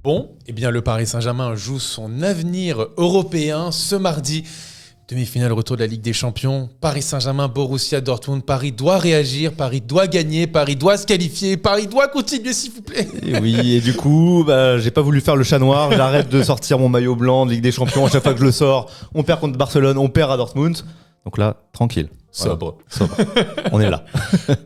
Bon, eh bien le Paris Saint-Germain joue son avenir européen ce mardi. Demi-finale retour de la Ligue des Champions. Paris Saint-Germain, Borussia Dortmund. Paris doit réagir, Paris doit gagner, Paris doit se qualifier, Paris doit continuer s'il vous plaît. Et oui, et du coup, j'ai pas voulu faire le chat noir. J'arrête de sortir mon maillot blanc de Ligue des Champions. À chaque fois que je le sors, on perd contre Barcelone, on perd à Dortmund. Donc là, tranquille. Sobre. On est là.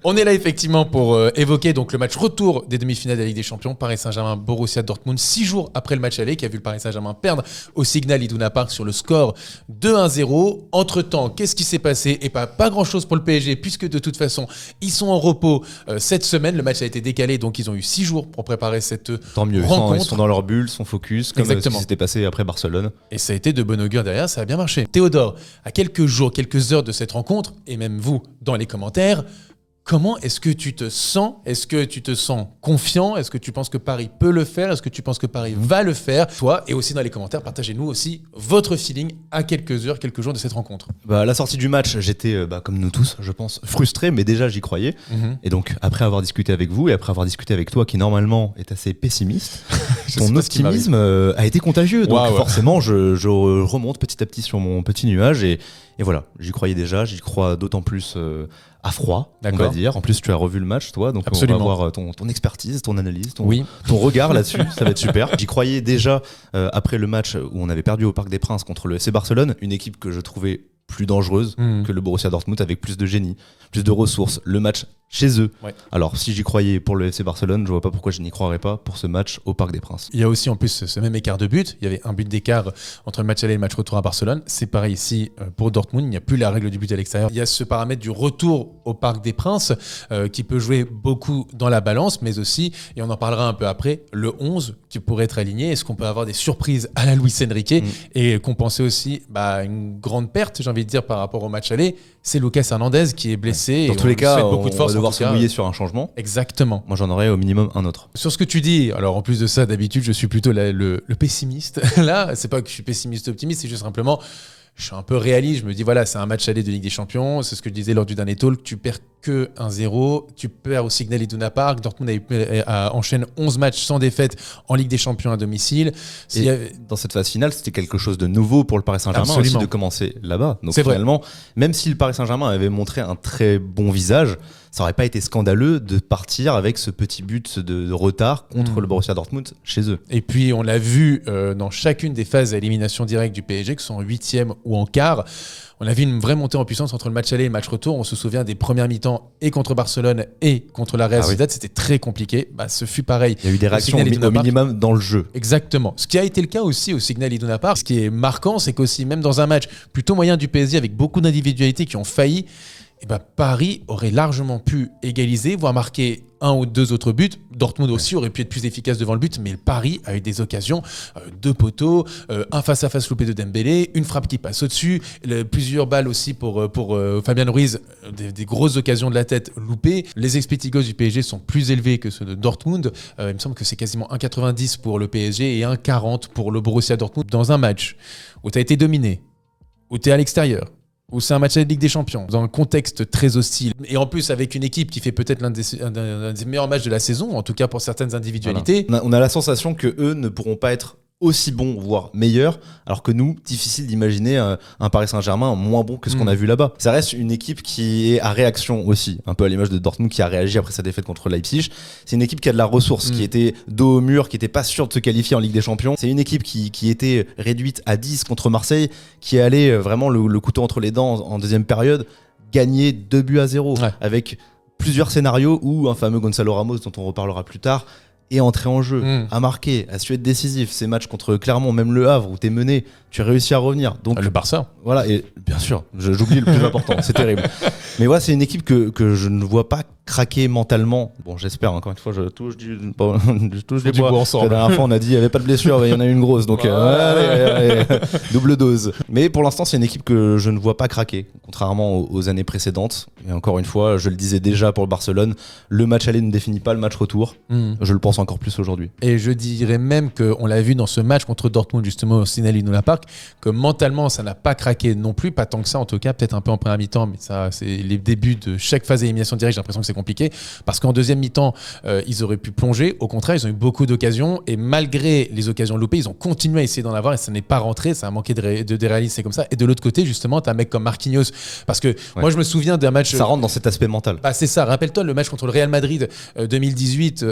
On est là effectivement pour évoquer donc le match retour des demi-finales de la Ligue des Champions. Paris Saint-Germain, Borussia Dortmund, 6 jours après le match aller qui a vu le Paris Saint-Germain perdre au Signal Iduna Park sur le score 2-1-0. Entre-temps, qu'est-ce qui s'est passé ? Et pas grand-chose pour le PSG puisque de toute façon, ils sont en repos cette semaine. Le match a été décalé donc ils ont eu 6 jours pour préparer cette Tant mieux, rencontre. Ils sont dans leur bulle, sont focus, comme ce qui s'était passé après Barcelone. Et ça a été de bon augure derrière, ça a bien marché. Théodore, à quelques jours, quelques heures de cette rencontre, et même vous, dans les commentaires, comment est-ce que tu te sens ? Est-ce que tu te sens confiant ? Est-ce que tu penses que Paris peut le faire ? Est-ce que tu penses que Paris va le faire ? Toi, et aussi dans les commentaires, partagez-nous aussi votre feeling à quelques heures, quelques jours de cette rencontre. À la sortie du match, j'étais, comme nous tous, je pense, frustré, mais déjà j'y croyais. Et donc, après avoir discuté avec vous et après avoir discuté avec toi, qui normalement est assez pessimiste, ton optimisme a été contagieux. Donc forcément, je remonte petit à petit sur mon petit nuage et voilà, j'y croyais déjà, j'y crois d'autant plus à froid, on va dire. En plus, tu as revu le match, toi, donc Absolument. on va voir ton expertise, ton analyse, ton regard là-dessus, ça va être super. J'y croyais déjà après le match où on avait perdu au Parc des Princes contre le FC Barcelone, une équipe que je trouvais plus dangereuse que le Borussia Dortmund, avec plus de génie, plus de ressources. Le match chez eux. Ouais. Alors, si j'y croyais pour le FC Barcelone, je vois pas pourquoi je n'y croirais pas pour ce match au Parc des Princes. Il y a aussi en plus ce même écart de but. Il y avait un but d'écart entre le match aller et le match retour à Barcelone. C'est pareil ici pour Dortmund. Il n'y a plus la règle du but à l'extérieur. Il y a ce paramètre du retour au Parc des Princes qui peut jouer beaucoup dans la balance, mais aussi, et on en parlera un peu après, le 11 qui pourrait être aligné. Est-ce qu'on peut avoir des surprises à la Luis Enrique et compenser aussi une grande perte, j'ai envie de dire, par rapport au match aller. C'est Lucas Hernandez qui est blessé. Dans tous les cas, beaucoup de force, on va devoir se mouiller sur un changement. Exactement. Moi, j'en aurais au minimum un autre. Sur ce que tu dis, alors en plus de ça, d'habitude, je suis plutôt le pessimiste. Là, c'est pas que je suis pessimiste optimiste, c'est juste simplement, je suis un peu réaliste. Je me dis, voilà, c'est un match aller de Ligue des Champions. C'est ce que je disais lors du dernier talk. Tu perds que 1-0. Tu perds au Signal Iduna Park. Dortmund enchaîne 11 matchs sans défaite en Ligue des Champions à domicile. Dans cette phase finale, c'était quelque chose de nouveau pour le Paris Saint-Germain aussi de commencer là-bas. Donc finalement, même si le Paris Saint-Germain avait montré un très bon visage, ça n'aurait pas été scandaleux de partir avec ce petit but de retard contre le Borussia Dortmund chez eux. Et puis, on l'a vu dans chacune des phases à élimination directe du PSG, que ce soit en 8e ou en quart. On a vu une vraie montée en puissance entre le match aller et le match retour. On se souvient des premières mi-temps et contre Barcelone et contre la Real Sociedad. C'était très compliqué. Ce fut pareil. Il y a eu des réactions au minimum dans le jeu. Exactement. Ce qui a été le cas aussi au Signal Iduna Park. Ce qui est marquant, c'est qu'aussi, même dans un match plutôt moyen du PSG avec beaucoup d'individualités qui ont failli, Paris aurait largement pu égaliser, voire marquer un ou deux autres buts. Dortmund aussi aurait pu être plus efficace devant le but, mais le Paris a eu des occasions, 2 poteaux, un face-à-face loupé de Dembélé, une frappe qui passe au-dessus, plusieurs balles aussi pour Fabien Ruiz, des grosses occasions de la tête loupées. Les expected du PSG sont plus élevés que ceux de Dortmund. Il me semble que c'est quasiment 1,90 pour le PSG et 1,40 pour le Borussia Dortmund dans un match où tu as été dominé, où tu es à l'extérieur, où c'est un match de Ligue des Champions, dans un contexte très hostile. Et en plus, avec une équipe qui fait peut-être l'un des meilleurs matchs de la saison, en tout cas pour certaines individualités. Voilà. On a la sensation qu'eux ne pourront pas être aussi bons, voire meilleurs, alors que nous, difficile d'imaginer un Paris Saint-Germain moins bon que ce qu'on a vu là-bas. Ça reste une équipe qui est à réaction aussi, un peu à l'image de Dortmund qui a réagi après sa défaite contre Leipzig. C'est une équipe qui a de la ressource, qui était dos au mur, qui était pas sûre de se qualifier en Ligue des Champions. C'est une équipe qui était réduite à 10 contre Marseille, qui allait vraiment le couteau entre les dents en deuxième période, gagner 2-0, avec plusieurs scénarios où un fameux Gonzalo Ramos, dont on reparlera plus tard, est entré en jeu, a marqué, a su être décisif. Ces matchs contre Clermont, même Le Havre, où t'es mené, tu as réussi à revenir. Donc, le Barça. Voilà, et bien sûr, j'oublie le plus important, c'est terrible. Mais ouais, c'est une équipe que je ne vois pas craquer mentalement. Bon, j'espère, encore une fois, je touche les bois. Ensemble. La dernière fois, on a dit il n'y avait pas de blessure, il y en a eu une grosse, donc allez, double dose. Mais pour l'instant, c'est une équipe que je ne vois pas craquer, contrairement aux années précédentes. Et encore une fois, je le disais déjà pour le Barcelone, le match aller ne définit pas le match retour. Je le pense encore plus aujourd'hui. Et je dirais même qu'on l'a vu dans ce match contre Dortmund, justement, au Signal Iduna Park, que mentalement, ça n'a pas craqué non plus, pas tant que ça, en tout cas, peut-être un peu en première mi-temps, mais ça, c'est les débuts de chaque phase d'élimination directe, j'ai l'impression que c'est compliqué. Parce qu'en deuxième mi-temps, ils auraient pu plonger. Au contraire, ils ont eu beaucoup d'occasions. Et malgré les occasions loupées, ils ont continué à essayer d'en avoir et ça n'est pas rentré. Ça a manqué de réalisme, c'est comme ça. Et de l'autre côté, justement, tu as un mec comme Marquinhos. Parce que moi, je me souviens d'un match. Ça rentre dans cet aspect mental. Bah, c'est ça. Rappelle-toi le match contre le Real Madrid 2018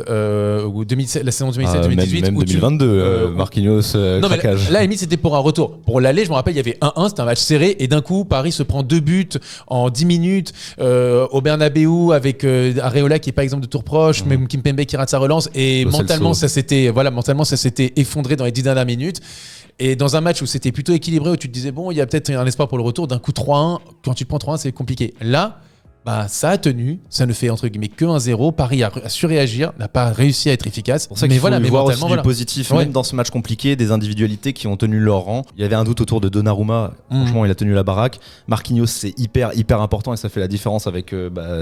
ou 2007, la saison 2017-2018. Même 2022, Marquinhos, non, craquage. Mais là, à la limite, c'était pour un retour. Pour l'aller, je me rappelle, il y avait 1-1, c'était un match serré. Et d'un coup, Paris se prend 2 buts en 10 minutes au Bernabeu avec Areola qui n'est pas exemple de tour proche, même Kimpembe qui rate sa relance. Et mentalement, ça s'était effondré dans les 10 dernières minutes. Et dans un match où c'était plutôt équilibré, où tu te disais, bon, il y a peut-être un espoir pour le retour, d'un coup 3-1, quand tu prends 3-1, c'est compliqué. Là, bah, ça a tenu, ça ne fait entre guillemets que 1-0. Paris a su réagir, n'a pas réussi à être efficace. C'est pour ça qu'il faut voir aussi du positif, même dans ce match compliqué, des individualités qui ont tenu leur rang. Il y avait un doute autour de Donnarumma, franchement il a tenu la baraque. Marquinhos, c'est hyper important et ça fait la différence avec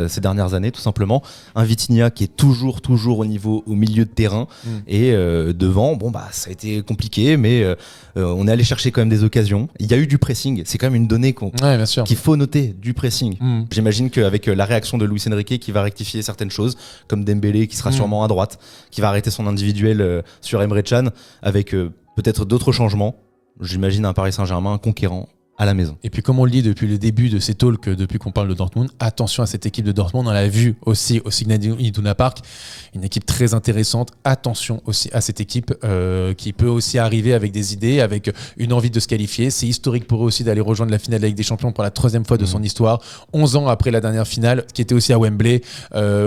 ces dernières années tout simplement. Un Vitinha qui est toujours au milieu de terrain et devant, ça a été compliqué mais on est allé chercher quand même des occasions. Il y a eu du pressing, c'est quand même une donnée qu'il faut noter, du pressing. J'imagine qu'avec la réaction de Luis Enrique qui va rectifier certaines choses, comme Dembélé qui sera sûrement à droite, qui va arrêter son individuel sur Emre Can, avec peut-être d'autres changements. J'imagine un Paris Saint-Germain conquérant à la maison. Et puis comme on le dit depuis le début de ces talks, depuis qu'on parle de Dortmund, attention à cette équipe de Dortmund, on l'a vu aussi au Signal Iduna Park, une équipe très intéressante, attention aussi à cette équipe qui peut aussi arriver avec des idées, avec une envie de se qualifier. C'est historique pour eux aussi d'aller rejoindre la finale de la Ligue des Champions pour la 3e fois de son histoire, 11 ans après la dernière finale, qui était aussi à Wembley.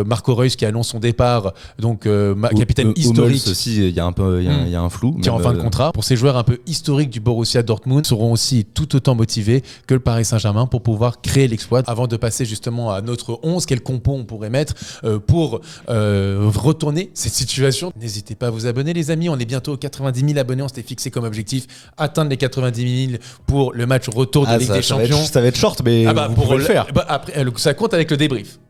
Marco Reus qui annonce son départ, donc capitaine historique. Hummels aussi, il y a un flou. Qui est en fin de contrat. Pour ces joueurs un peu historiques du Borussia Dortmund, seront aussi tout autant motivés que le Paris Saint-Germain pour pouvoir créer l'exploit. Avant de passer justement à notre 11, quel compo on pourrait mettre pour retourner cette situation. N'hésitez pas à vous abonner les amis, on est bientôt aux 90 000 abonnés, on s'était fixé comme objectif atteindre les 90 000 pour le match retour de Ligue des Champions. Ça va être short mais vous pourrez le faire. Après, ça compte avec le débrief.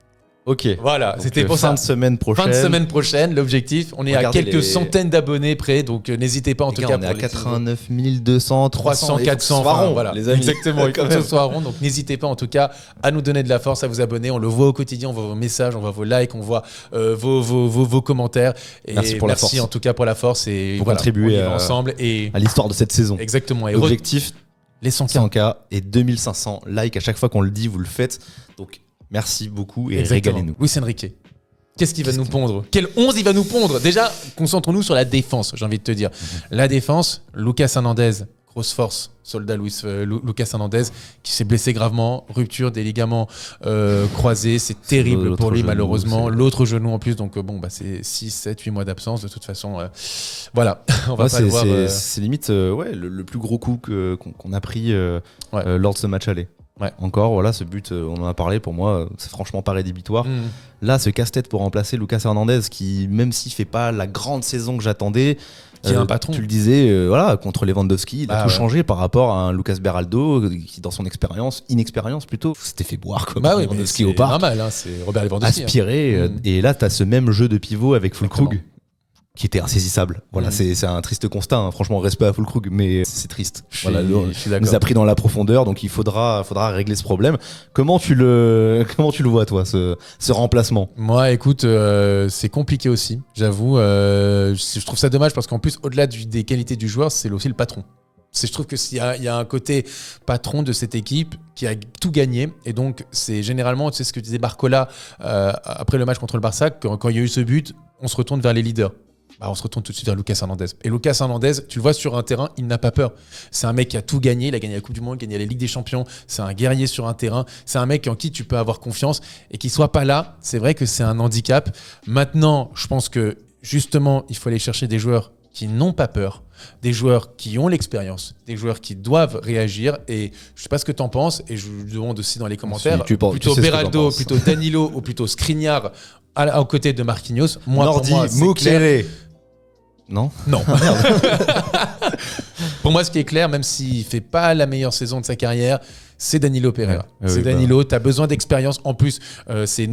Ok. Voilà, donc, c'était pour fin ça. de semaine prochaine. Fin de semaine prochaine, l'objectif. On est à quelques centaines d'abonnés près, donc n'hésitez pas en tout cas. On est à 89 200, 300, 400. Enfin, voilà, les amis. Exactement, il faut que ce soit rond. Donc n'hésitez pas en tout cas à nous donner de la force, à vous abonner. On le voit au quotidien, on voit vos messages, on voit vos likes, on voit vos commentaires. Et merci en tout cas pour la force. Et pour contribuer ensemble à l'histoire de cette saison. Exactement. Et l'objectif, les 100K et 2500 likes. À chaque fois qu'on le dit, vous le faites. Donc merci beaucoup et régalez-nous. Luis Enrique, qu'est-ce qu'il va nous pondre? Quel 11 il va nous pondre? Déjà, concentrons-nous sur la défense, j'ai envie de te dire. La défense, Lucas Hernandez, grosse force, soldat Lucas Hernandez, qui s'est blessé gravement, rupture des ligaments croisés, c'est terrible pour lui malheureusement. L'autre genou en plus, donc c'est 6, 7, 8 mois d'absence de toute façon. Voilà, on va pas le voir. C'est limite le plus gros coup qu'on a pris lors de ce match aller. Ouais. Encore, voilà, ce but, on en a parlé, pour moi, c'est franchement pas rédhibitoire. Là, ce casse-tête pour remplacer Lucas Hernandez, qui, même s'il fait pas la grande saison que j'attendais, qui est un patron. Tu le disais, contre Lewandowski, il a tout changé par rapport à un Lucas Beraldo, qui, dans son inexpérience plutôt, s'était fait boire comme Lewandowski au parc. C'est normal, hein, c'est Robert Lewandowski. Aspiré, et là, tu as ce même jeu de pivot avec Füllkrug, qui était insaisissable. Voilà, c'est un triste constat. Hein. Franchement, respect à Füllkrug, mais c'est triste. Il nous a pris dans la profondeur, donc il faudra régler ce problème. Comment tu le vois, toi, ce remplacement? Moi, écoute, c'est compliqué aussi, j'avoue. Je trouve ça dommage parce qu'en plus, au-delà des qualités du joueur, c'est aussi le patron. Je trouve qu'il y a un côté patron de cette équipe qui a tout gagné. Et donc, c'est généralement, tu sais ce que disait Barcola après le match contre le Barça, quand il y a eu ce but, on se retourne vers les leaders. On se retourne tout de suite vers Lucas Hernandez. Et Lucas Hernandez, tu le vois sur un terrain, il n'a pas peur. C'est un mec qui a tout gagné. Il a gagné la Coupe du Monde, il a gagné la Ligue des Champions. C'est un guerrier sur un terrain. C'est un mec en qui tu peux avoir confiance. Et qu'il ne soit pas là, c'est vrai que c'est un handicap. Maintenant, je pense que justement, il faut aller chercher des joueurs qui n'ont pas peur, des joueurs qui ont l'expérience, des joueurs qui doivent réagir. Et je ne sais pas ce que tu en penses, et je vous demande aussi dans les commentaires, plutôt Beraldo, plutôt Danilo ou plutôt Skriniar aux côtés de Marquinhos. Nordi, Mukiele. Non. Pour moi, ce qui est clair, même s'il ne fait pas la meilleure saison de sa carrière, c'est Danilo Pereira. Ouais, c'est oui, Danilo, tu as besoin d'expérience. En plus, c'est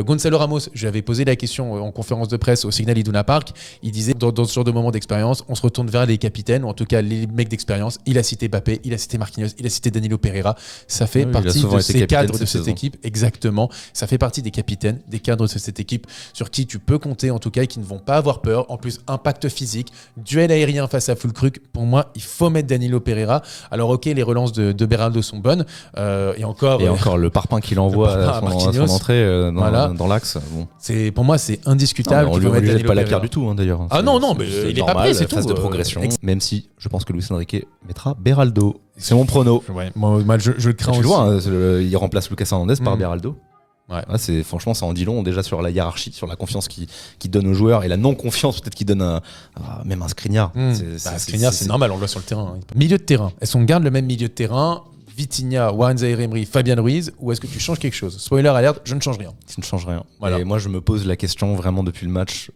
Gonzalo Ramos. Je lui avais posé la question en conférence de presse au Signal Iduna Park. Il disait, dans ce genre de moment d'expérience, on se retourne vers les capitaines, ou en tout cas les mecs d'expérience. Il a cité Mbappé, il a cité Marquinhos, il a cité Danilo Pereira. Ça fait partie de ces cadres de cette équipe. Exactement. Ça fait partie des capitaines, des cadres de cette équipe sur qui tu peux compter, en tout cas, et qui ne vont pas avoir peur. En plus, impact physique, duel aérien face à Füllkrug. Pour moi, il faut mettre Danilo Pereira. Alors, ok, les relances de Beraldo sont bonnes. Et encore le parpaing qu'il envoie à son entrée dans l'axe. Bon. Pour moi, c'est indiscutable. On lui jette pas la pierre du tout, d'ailleurs. Ah non, mais il est pas prêt, c'est tout. Phase de progression. Même si je pense que Luis Enrique mettra Beraldo. C'est mon prono. Ouais, moi, je le crains aussi. Tu vois, il remplace Lucas Hernandez par Beraldo. Ouais. Franchement, ça en dit long déjà sur la hiérarchie, sur la confiance qu'il donne aux joueurs et la non-confiance peut-être qu'il donne même un Skriniar. Skriniar, c'est normal, on le voit sur le terrain. Milieu de terrain. Est-ce qu'on garde le même milieu de terrain, Vitinha, Warren Zaïre-Emery, Fabien Ruiz, ou est-ce que tu changes quelque chose? Spoiler alert, je ne change rien. Je ne change rien. Voilà. Et moi, je me pose la question vraiment depuis le match.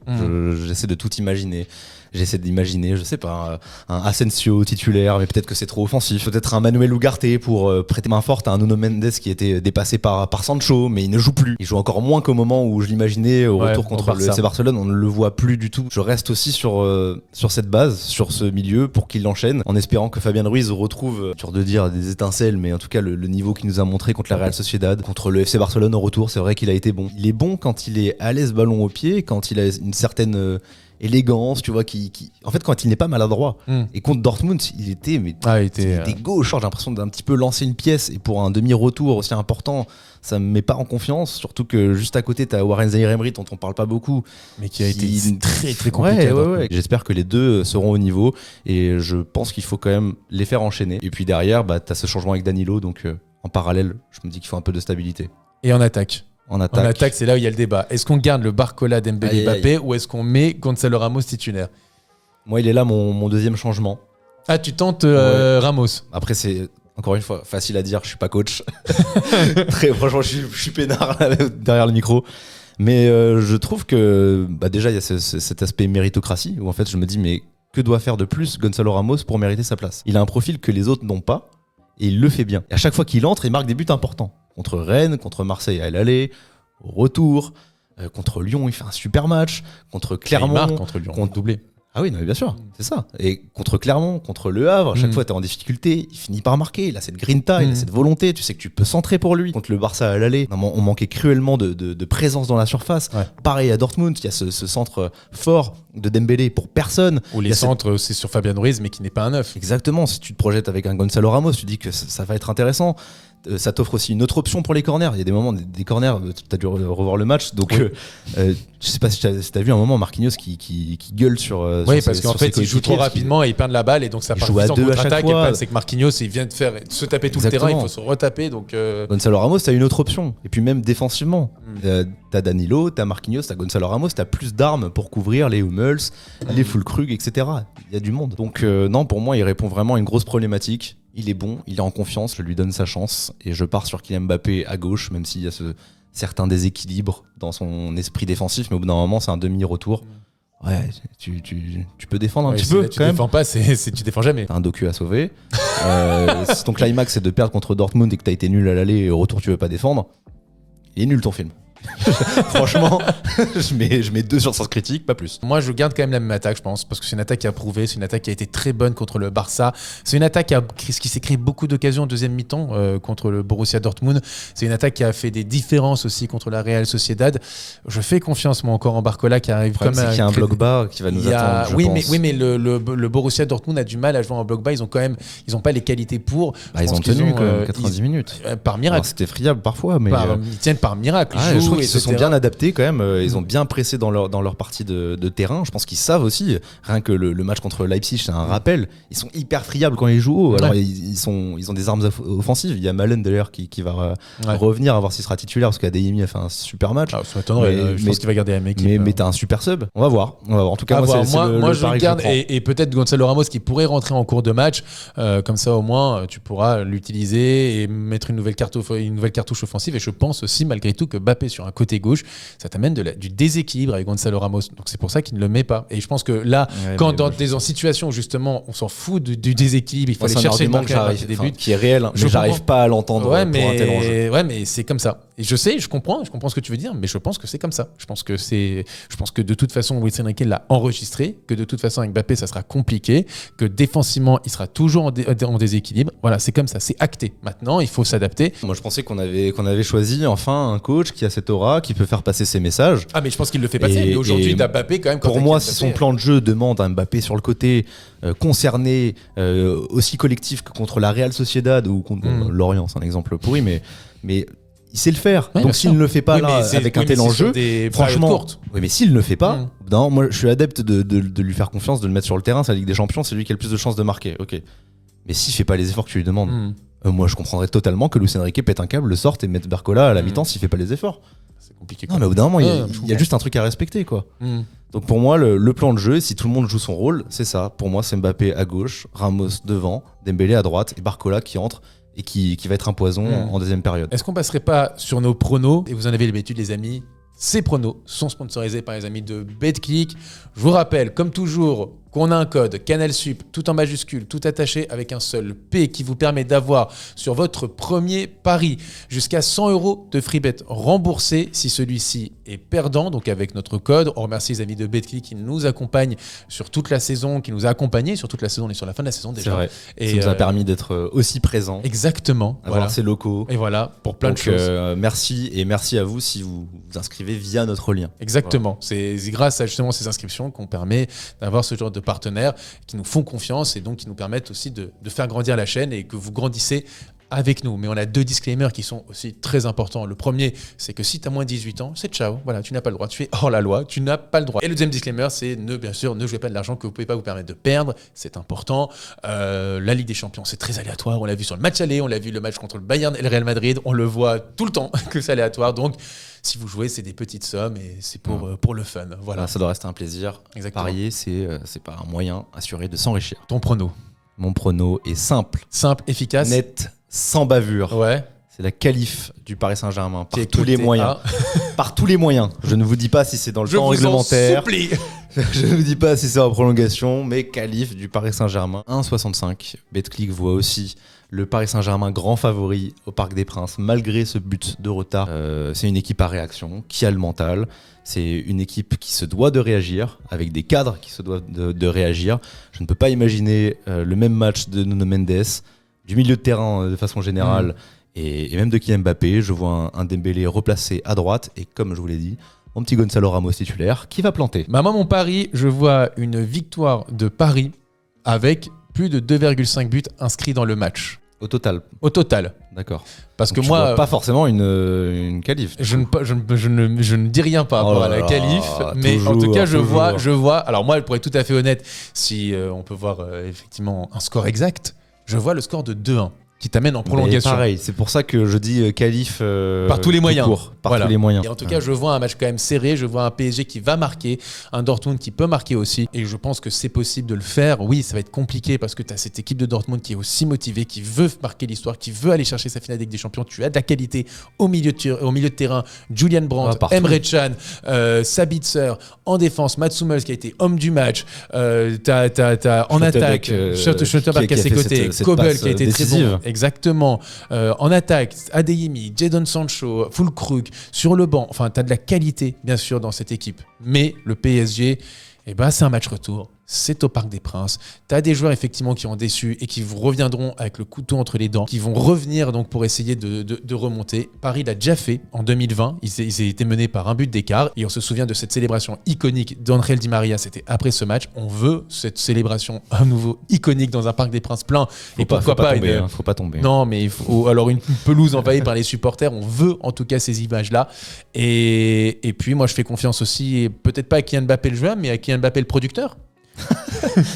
J'essaie de tout imaginer. J'essaie d'imaginer, je sais pas, un Asensio titulaire, mais peut-être que c'est trop offensif. Peut-être un Manuel Ugarte pour prêter main forte à un Nuno Mendes qui était dépassé par Sancho, mais il ne joue plus. Il joue encore moins qu'au moment où je l'imaginais au retour contre le FC Barcelone. On ne le voit plus du tout. Je reste aussi sur cette base, sur ce milieu, pour qu'il l'enchaîne, en espérant que Fabien Ruiz retrouve, dur de dire, des étincelles, mais en tout cas le niveau qu'il nous a montré contre la Real Sociedad, contre le FC Barcelone au retour. C'est vrai qu'il a été bon. Il est bon quand il est à l'aise ballon au pied, quand il a une certaine élégance, tu vois, en fait, quand il n'est pas maladroit. Et contre Dortmund, il était gauche. J'ai l'impression d'un petit peu lancer une pièce. Et pour un demi-retour aussi important, ça me met pas en confiance. Surtout que juste à côté, t'as Warren Zaïre-Emery, dont on parle pas beaucoup, mais qui a été très très compliqué. Ouais. J'espère que les deux seront au niveau. Et je pense qu'il faut quand même les faire enchaîner. Et puis derrière, t'as ce changement avec Danilo. Donc en parallèle, je me dis qu'il faut un peu de stabilité. Et en attaque, En attaque, c'est là où il y a le débat. Est-ce qu'on garde le Barcola, Dembélé, Mbappé, ou est-ce qu'on met Gonzalo Ramos titulaire? Moi, il est là mon deuxième changement. Ah, tu tentes Ramos. Après, c'est encore une fois facile à dire, je suis pas coach. Franchement, je suis peinard là, derrière le micro. Mais je trouve que déjà, il y a cet aspect méritocratie où en fait, je me dis, mais que doit faire de plus Gonzalo Ramos pour mériter sa place? Il a un profil que les autres n'ont pas et il le fait bien. Et à chaque fois qu'il entre, il marque des buts importants. Contre Rennes, contre Marseille à l'aller, au retour, contre Lyon, il fait un super match, contre Clermont. Il marque contre Lyon, doublé. Ah oui, non, mais bien sûr, c'est ça. Et contre Clermont, contre Le Havre, à chaque fois, t'es en difficulté, il finit par marquer, il a cette grinta, il a cette volonté, tu sais que tu peux centrer pour lui. Contre le Barça à l'aller, on manquait cruellement de présence dans la surface. Ouais. Pareil à Dortmund, il y a ce centre fort de Dembélé pour personne. Ou les centres, c'est sur Fabien Ruiz, mais qui n'est pas un neuf. Exactement, si tu te projettes avec un Gonzalo Ramos, tu dis que ça va être intéressant. Ça t'offre aussi une autre option pour les corners. Il y a des moments, des corners, tu as dû revoir le match. Donc, je sais pas si tu as vu un moment Marquinhos qui gueule sur. Oui, parce qu'en fait, il joue trop rapidement et il perd la balle et donc ça part vite en contre-attaque. Et le problème, c'est que Marquinhos, il vient de se taper tout le terrain, il faut se retaper. Donc, Gonzalo Ramos, t'as une autre option. Et puis, même défensivement, t'as Danilo, t'as Marquinhos, t'as Gonzalo Ramos, t'as plus d'armes pour couvrir les Hummels, les Füllkrug, etc. Il y a du monde. Donc, non, pour moi, il répond vraiment à une grosse problématique. Il est bon, il est en confiance, je lui donne sa chance et je pars sur Kylian Mbappé à gauche, même s'il y a ce certain déséquilibre dans son esprit défensif, mais au bout d'un moment, c'est un demi-retour. Ouais, tu peux défendre un petit peu. Tu défends pas, tu défends jamais. T'as un docu à sauver. Si ton climax c'est de perdre contre Dortmund et que t'as été nul à l'aller et au retour tu veux pas défendre, il est nul ton film. Franchement, je mets 2 sur Sens Critique, pas plus. Moi, je garde quand même la même attaque, je pense, parce que c'est une attaque qui a prouvé, c'est une attaque qui a été très bonne contre le Barça. C'est une attaque qui s'est créé beaucoup d'occasions en deuxième mi-temps contre le Borussia Dortmund. C'est une attaque qui a fait des différences aussi contre la Real Sociedad. Je fais confiance, moi, encore en Barcola qui arrive comme un. Il y a un bloc bas qui va nous attendre. Oui, mais le Borussia Dortmund a du mal à jouer en bloc bas. Ils ont pas les qualités pour. Ils ont tenu quand même 90 minutes. Par miracle. Alors, c'était friable parfois, mais. Ils tiennent par miracle. Je trouve qu'ils se sont bien adaptés quand même. Ils ont bien pressé dans leur partie de terrain. Je pense qu'ils savent aussi. Rien que le match contre Leipzig, c'est un rappel. Ils sont hyper friables quand ils jouent haut. Alors ils ont des armes offensives. Il y a Malen d'ailleurs qui va revenir à voir s'il sera titulaire parce qu'Adeyemi a fait un super match. Ça m'étonnerait. Je pense qu'il va garder la même équipe. Mais t'as un super sub. On va voir. En tout cas, moi je le garde et peut-être Gonzalo Ramos qui pourrait rentrer en cours de match. Comme ça au moins tu pourras l'utiliser et mettre une nouvelle cartouche offensive. Et je pense aussi malgré tout que Mbappé sur sur un côté gauche, ça t'amène du déséquilibre avec Gonzalo Ramos. Donc c'est pour ça qu'il ne le met pas. Et je pense que là, quand dans des situations où justement on s'en fout du déséquilibre, il faut aller chercher le marquage des buts, qui est réel, mais j'arrive pas à l'entendre pour un tel enjeu. Ouais, mais c'est comme ça. Et je comprends ce que tu veux dire, mais je pense que c'est comme ça. Je pense que de toute façon, Luis Enrique l'a enregistré, que de toute façon avec Mbappé, ça sera compliqué, que défensivement, il sera toujours en déséquilibre. Voilà, c'est comme ça, c'est acté. Maintenant, il faut s'adapter. Moi, je pensais qu'on avait choisi enfin un coach qui a cette aura, qui peut faire passer ses messages. Ah, mais je pense qu'il le fait passer. Mais aujourd'hui, t'as Mbappé quand même. Pour moi, si son plan de jeu demande un Mbappé sur le côté, concerné, aussi collectif que contre la Real Sociedad ou contre Lorient, c'est un exemple pourri, mais il sait le faire. Ouais, donc s'il ne le fait pas avec un tel enjeu, franchement, oui, mais s'il ne le fait pas, non, moi je suis adepte de lui faire confiance, de le mettre sur le terrain. C'est la Ligue des Champions, c'est lui qui a le plus de chances de marquer. Ok. Mais s'il fait pas les efforts que tu lui demandes, moi je comprendrais totalement que Luis Enrique pète un câble, le sorte et mette Barcola à la mi-temps s'il fait pas les efforts. C'est compliqué. Non, mais au bout d'un moment, il y a juste un truc à respecter, quoi. Donc pour moi, le plan de jeu, si tout le monde joue son rôle, c'est ça. Pour moi, c'est Mbappé à gauche, Ramos devant, Dembélé à droite et Barcola qui entre et qui va être un poison en deuxième période. Est-ce qu'on passerait pas sur nos pronos? Et vous en avez l'habitude, les amis. Ces pronos sont sponsorisés par les amis de BetClick. Je vous rappelle, comme toujours, qu'on a un code CANALSUP, tout en majuscule, tout attaché avec un seul P, qui vous permet d'avoir sur votre premier pari jusqu'à 100 € de free bet remboursé si celui-ci est perdant. Donc avec notre code, on remercie les amis de BetClick qui nous accompagnent sur toute la saison, qui nous a accompagnés sur toute la saison. On est sur la fin de la saison déjà. C'est vrai. Et ça nous a permis d'être aussi présents. Exactement. Avoir ces locaux. Et voilà, pour plein de choses. Merci à vous si vous vous inscrivez via notre lien. Exactement. Voilà. C'est grâce à justement ces inscriptions qu'on permet d'avoir ce genre de partenaires qui nous font confiance et donc qui nous permettent aussi de faire grandir la chaîne et que vous grandissez avec nous. Mais on a 2 disclaimers qui sont aussi très importants. Le premier, c'est que si tu as moins de 18 ans, c'est ciao. Voilà, tu n'as pas le droit. Tu fais hors la loi, tu n'as pas le droit. Et le deuxième disclaimer, c'est bien sûr, ne jouez pas de l'argent que vous ne pouvez pas vous permettre de perdre. C'est important. La Ligue des Champions, c'est très aléatoire. On l'a vu sur le match aller, on l'a vu le match contre le Bayern et le Real Madrid. On le voit tout le temps que c'est aléatoire. Donc, si vous jouez, c'est des petites sommes et c'est pour le fun. Voilà. Ça doit rester un plaisir. Exactement. Parier, c'est pas un moyen assuré de s'enrichir. Ton prono? Mon prono est simple. Simple, efficace. Net, sans bavure. Ouais. C'est la qualif du Paris Saint-Germain par tous les moyens. Par tous les moyens. Je ne vous dis pas si c'est dans le temps réglementaire. Je ne vous dis pas si c'est en prolongation, mais qualif du Paris Saint-Germain. 1,65. BetClick voit aussi le Paris Saint-Germain grand favori au Parc des Princes, malgré ce but de retard. C'est une équipe à réaction, qui a le mental. C'est une équipe qui se doit de réagir, avec des cadres qui se doivent de réagir. Je ne peux pas imaginer le même match de Nuno Mendes, du milieu de terrain de façon générale, et même de Kylian Mbappé. Je vois un Dembélé replacé à droite, et comme je vous l'ai dit, mon petit Gonzalo Ramos titulaire, qui va planter. Moi, mon pari, je vois une victoire de Paris avec plus de 2,5 buts inscrits dans le match. Au total. D'accord. Parce donc que moi, pas forcément une qualif. Je ne dis rien par rapport à la qualif, mais en tout cas, je vois. Alors moi, pour être tout à fait honnête, si on peut voir effectivement un score exact, je vois le score de 2-1 qui t'amène en prolongation. Mais pareil, c'est pour ça que je dis qualif par tous les moyens. Tous les moyens. Et en tout cas, je vois un match quand même serré, je vois un PSG qui va marquer, un Dortmund qui peut marquer aussi, et je pense que c'est possible de le faire. Oui, ça va être compliqué parce que tu as cette équipe de Dortmund qui est aussi motivée, qui veut marquer l'histoire, qui veut aller chercher sa finale de Ligue des Champions. Tu as de la qualité au milieu de terrain, Julian Brandt, Emre Can, Sabitzer, en défense, Mats Hummels qui a été homme du match, t'as en attaque, Schlotterbeck à ses côtés, Kobel qui a été très bon. Exactement. En attaque, Adeyemi, Jadon Sancho, Füllkrug, sur le banc. Enfin, tu as de la qualité, bien sûr, dans cette équipe. Mais le PSG, c'est un match retour. C'est au Parc des Princes. Tu as des joueurs effectivement qui ont déçu et qui reviendront avec le couteau entre les dents, qui vont revenir donc pour essayer de remonter. Paris l'a déjà fait en 2020. Ils étaient menés par un but d'écart. Et on se souvient de cette célébration iconique d'Angel Di Maria. C'était après ce match. On veut cette célébration à nouveau iconique dans un Parc des Princes plein. Et pourquoi pas faut pas tomber. Non, mais il faut alors une pelouse envahie par les supporters. On veut en tout cas ces images-là. Et puis moi je fais confiance aussi, peut-être pas à Kylian Mbappé le joueur, mais à Kylian Mbappé le producteur.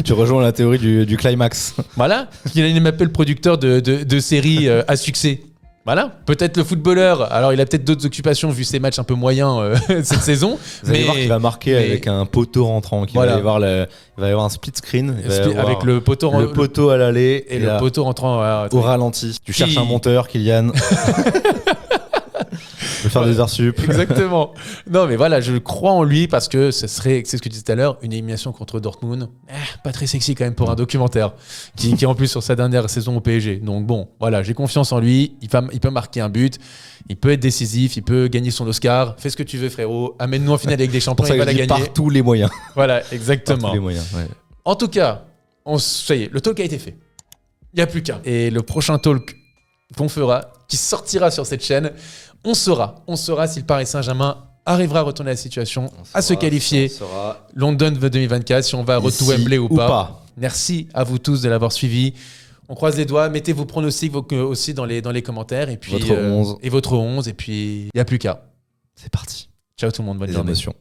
Tu rejoins la théorie du climax. Voilà, Kylian Mbappé le producteur de séries à succès. Voilà, peut-être le footballeur. Alors, il a peut-être d'autres occupations vu ses matchs un peu moyens cette saison. Vous allez voir qu'il va marquer avec un poteau rentrant. Il va y avoir un split screen. Avec le poteau à l'aller et le poteau rentrant au ralenti. Tu cherches un monteur, Kylian. Je vais faire des heures sup. Exactement. Non, mais voilà, je crois en lui parce que ce serait, c'est ce que tu disais tout à l'heure, une élimination contre Dortmund. Pas très sexy quand même pour un documentaire qui est en plus sur sa dernière saison au PSG. Donc bon, voilà, j'ai confiance en lui. Il peut marquer un but, il peut être décisif, il peut gagner son Oscar. Fais ce que tu veux, frérot. Amène-nous en finale avec des champions, il va la gagner. Par tous les moyens. Voilà, exactement. Par tous les moyens, ouais. En tout cas, ça y est, le talk a été fait. Il n'y a plus qu'un. Et le prochain talk qu'on fera, qui sortira sur cette chaîne, on saura si le Paris Saint-Germain arrivera à retourner la situation, à se qualifier. London 2024, si on va à retour Wembley ou pas. Merci à vous tous de l'avoir suivi. On croise les doigts, mettez vos pronostics aussi dans les commentaires. Et puis, votre 11. Et votre 11. Et puis, il n'y a plus qu'à. C'est parti. Ciao tout le monde, bonne Les journée. émotions.